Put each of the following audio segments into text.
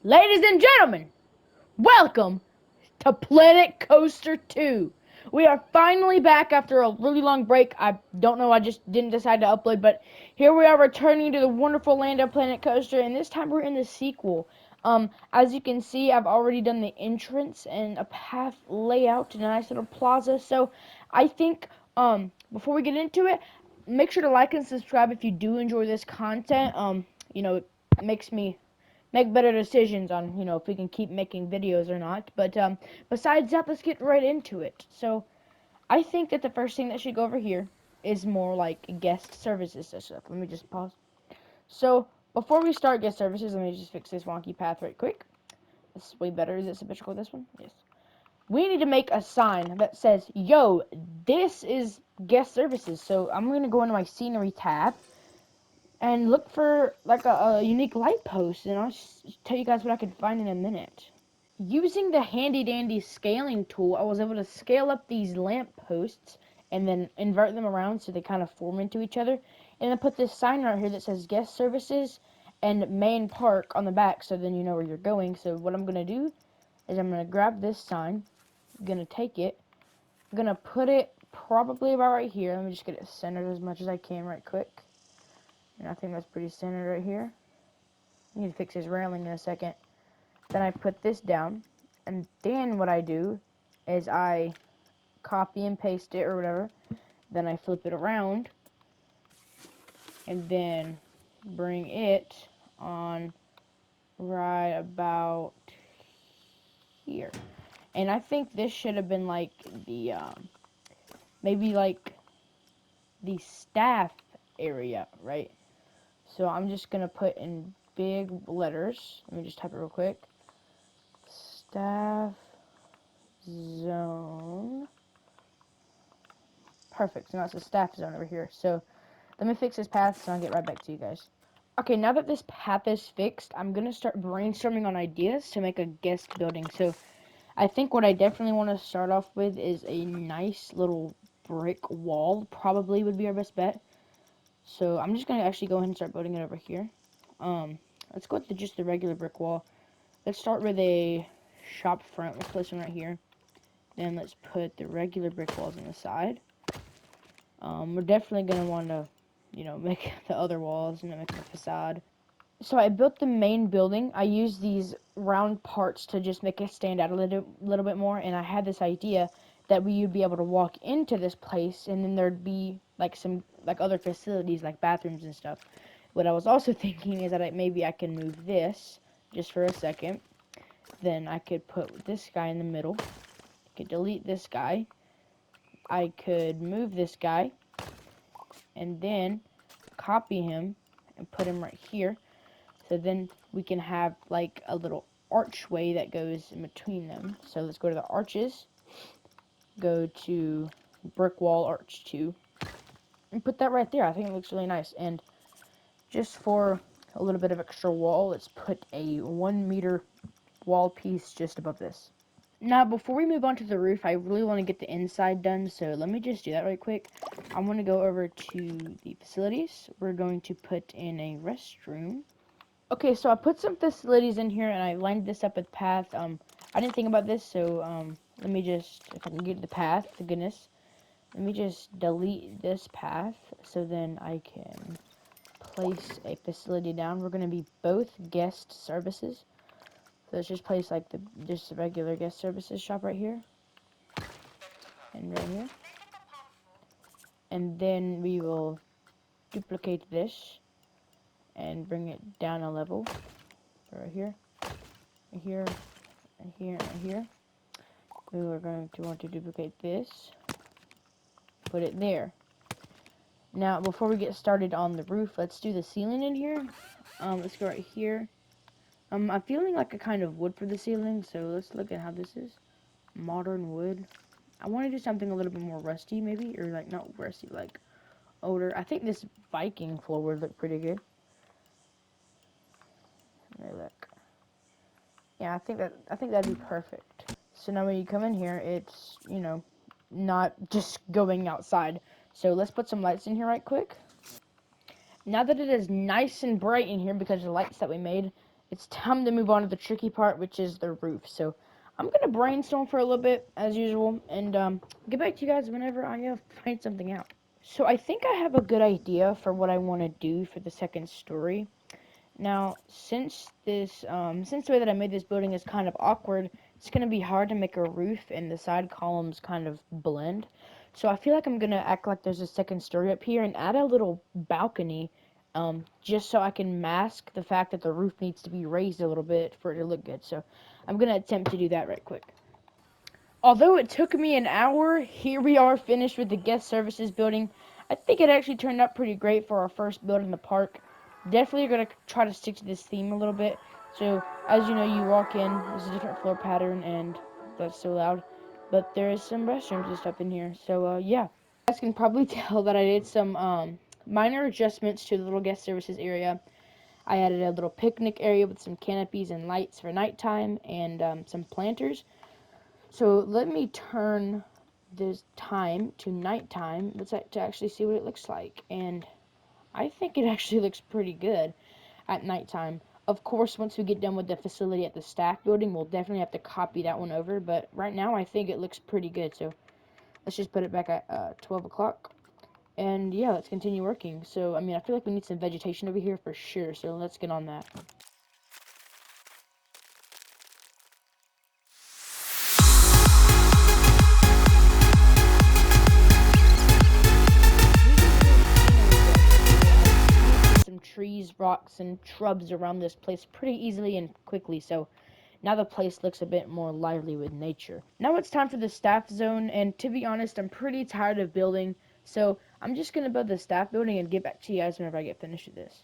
Ladies and gentlemen, welcome to Planet Coaster 2. We are finally back after a really long break. I don't know, I just didn't decide to upload, but here we are returning to the wonderful land of Planet Coaster, and this time we're in the sequel. As you can see, I've already done the entrance and a path layout and a nice little plaza, so I think, before we get into it, make sure to like and subscribe if you do enjoy this content. It makes me make better decisions on, if we can keep making videos or not. But besides that, let's get right into it. So I think that the first thing that should go over here is more like guest services and stuff. Let me just pause. So before we start guest services, let me just fix this wonky path right quick. This is way better. Is it symmetrical, this one? Yes. We need to make a sign that says, yo, this is guest services. So I'm going to go into my scenery tab and look for like a unique light post, and I'll just tell you guys what I can find in a minute. Using the handy dandy scaling tool, I was able to scale up these lamp posts and then invert them around so they kind of form into each other. And then put this sign right here that says guest services and main park on the back, so then you know where you're going. So what I'm going to do is I'm going to grab this sign, I'm going to take it, I'm going to put it probably about right here. Let me just get it centered as much as I can right quick. And I think that's pretty centered right here. I need to fix his railing in a second. Then I put this down, and then what I do is I copy and paste it or whatever. Then I flip it around, and then bring it on right about here. And I think this should have been like the maybe like the staff area, right? So I'm just gonna put in big letters. Let me just type it real quick. Staff zone. Perfect. So now it's a staff zone over here. So let me fix this path, so I'll get right back to you guys. Okay, now that this path is fixed, I'm going to start brainstorming on ideas to make a guest building. So I think what I definitely want to start off with is a nice little brick wall. Probably would be our best bet. So I'm just going to actually go ahead and start building it over here. Let's go with just the regular brick wall. Let's start with a shop front. Let's place one right here. Then let's put the regular brick walls on the side. We're definitely going to want to, make the other walls and make the facade. So I built the main building. I used these round parts to just make it stand out a little bit more. And I had this idea that we would be able to walk into this place, and then there'd be like some like other facilities like bathrooms and stuff. What I was also thinking is that maybe I can move this just for a second. Then I could put this guy in the middle. I could delete this guy. I could move this guy and then copy him and put him right here. So then we can have like a little archway that goes in between them. So let's go to the arches, go to brick wall arch 2, and put that right there. I think it looks really nice. And just for a little bit of extra wall, let's put a 1 meter wall piece just above this. Now, before we move on to the roof, I really want to get the inside done, so let me just do that right quick. I want to go over to the facilities. We're going to put in a restroom. Okay, so I put some facilities in here, and I lined this up with path. I didn't think about this, so let me just, if I can get the path, to goodness, let me just delete this path, so then I can place a facility down. We're going to be both guest services. So let's just place like just a regular guest services shop right here, and right here. And then we will duplicate this and bring it down a level. Right here, right here, and here, and here. We are going to want to duplicate this, put it there. Now, before we get started on the roof, let's do the ceiling in here. Let's go right here. I'm feeling like a kind of wood for the ceiling, so let's look at how this is. Modern wood. I want to do something a little bit more rusty, maybe, or like not rusty, like older. I think this Viking floor would look pretty good. Let me look. Yeah, I think that'd be perfect. So now when you come in here, it's, not just going outside. So let's put some lights in here right quick. Now that it is nice and bright in here because of the lights that we made, it's time to move on to the tricky part, which is the roof. So I'm gonna brainstorm for a little bit as usual, and get back to you guys whenever I find something out. So I think I have a good idea for what I want to do for the second story. Now, since the way that I made this building is kind of awkward, it's gonna be hard to make a roof and the side columns kind of blend. So I feel like I'm gonna act like there's a second story up here and add a little balcony, just so I can mask the fact that the roof needs to be raised a little bit for it to look good. So I'm gonna attempt to do that right quick. Although it took me an hour, here we are finished with the guest services building. I think it actually turned out pretty great for our first build in the park. Definitely going to try to stick to this theme a little bit. So, as you know, you walk in, there's a different floor pattern, and that's so loud. But there is some restrooms and stuff in here. So, yeah. You guys can probably tell that I did some minor adjustments to the little guest services area. I added a little picnic area with some canopies and lights for nighttime and some planters. So let me turn this time to nighttime. To actually see what it looks like. And I think it actually looks pretty good at nighttime. Of course, once we get done with the facility at the staff building, we'll definitely have to copy that one over. But right now, I think it looks pretty good. So let's just put it back at 12 o'clock. And yeah, let's continue working. So, I mean, I feel like we need some vegetation over here for sure. So let's get on that. Some trees, rocks, and shrubs around this place pretty easily and quickly, so now the place looks a bit more lively with nature. Now it's time for the staff zone, and to be honest, I'm pretty tired of building, so I'm just gonna build the staff building and get back to you guys whenever I get finished with this.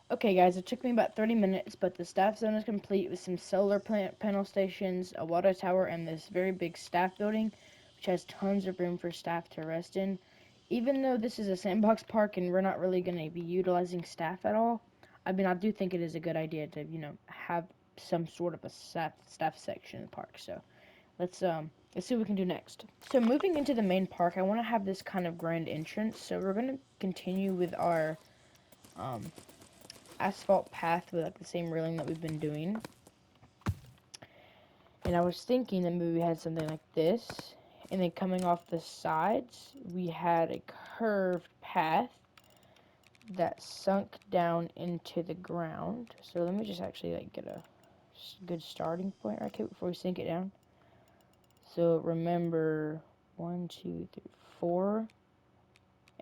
Okay guys, it took me about 30 minutes, but the staff zone is complete with some solar panel stations, a water tower, and this very big staff building, which has tons of room for staff to rest in. Even though this is a sandbox park and we're not really going to be utilizing staff at all, I mean, I do think it is a good idea to, have some sort of a staff section in the park. So let's see what we can do next. So moving into the main park, I want to have this kind of grand entrance. So we're going to continue with our asphalt path with like the same railing that we've been doing. And I was thinking that maybe we had something like this, and then coming off the sides we had a curved path that sunk down into the ground. So let me just actually like get a good starting point right here before we sink it down. So remember 1, 2, 3, 4,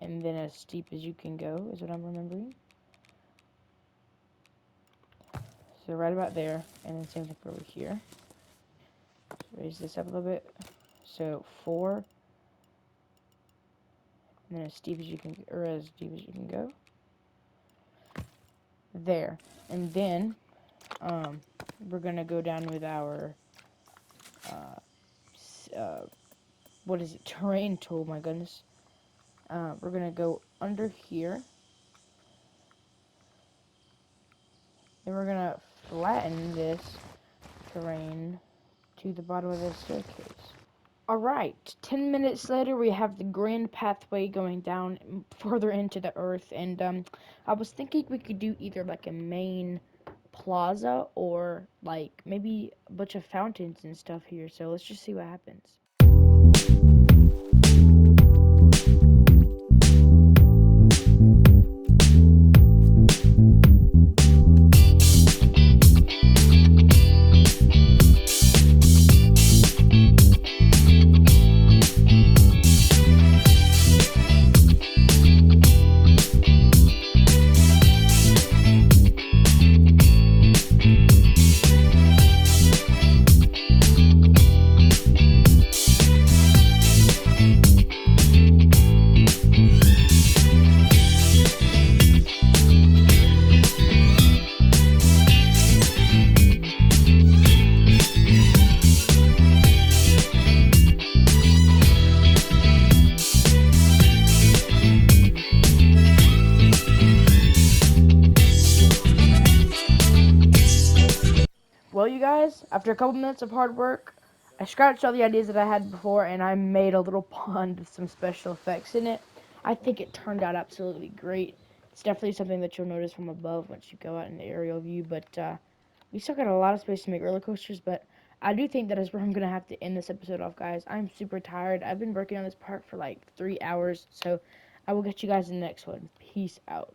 and then as steep as you can go is what I'm remembering. So right about there, and then same thing for over here. Raise this up a little bit. So 4, and then as steep as you can, or as deep as you can go. There, and then we're gonna go down with our what is it? Terrain tool. My goodness. We're gonna go under here, and we're gonna flatten this terrain to the bottom of this staircase. Alright, 10 minutes later, we have the grand pathway going down further into the earth, and I was thinking we could do either like a main plaza or like maybe a bunch of fountains and stuff here, so let's just see what happens. Well, you guys, after a couple minutes of hard work, I scratched all the ideas that I had before and I made a little pond with some special effects in it. I think it turned out absolutely great. It's definitely something that you'll notice from above once you go out in the aerial view, but we still got a lot of space to make roller coasters, but I do think that is where I'm going to have to end this episode off, guys. I'm super tired. I've been working on this park for like 3 hours, so I will get you guys in the next one. Peace out.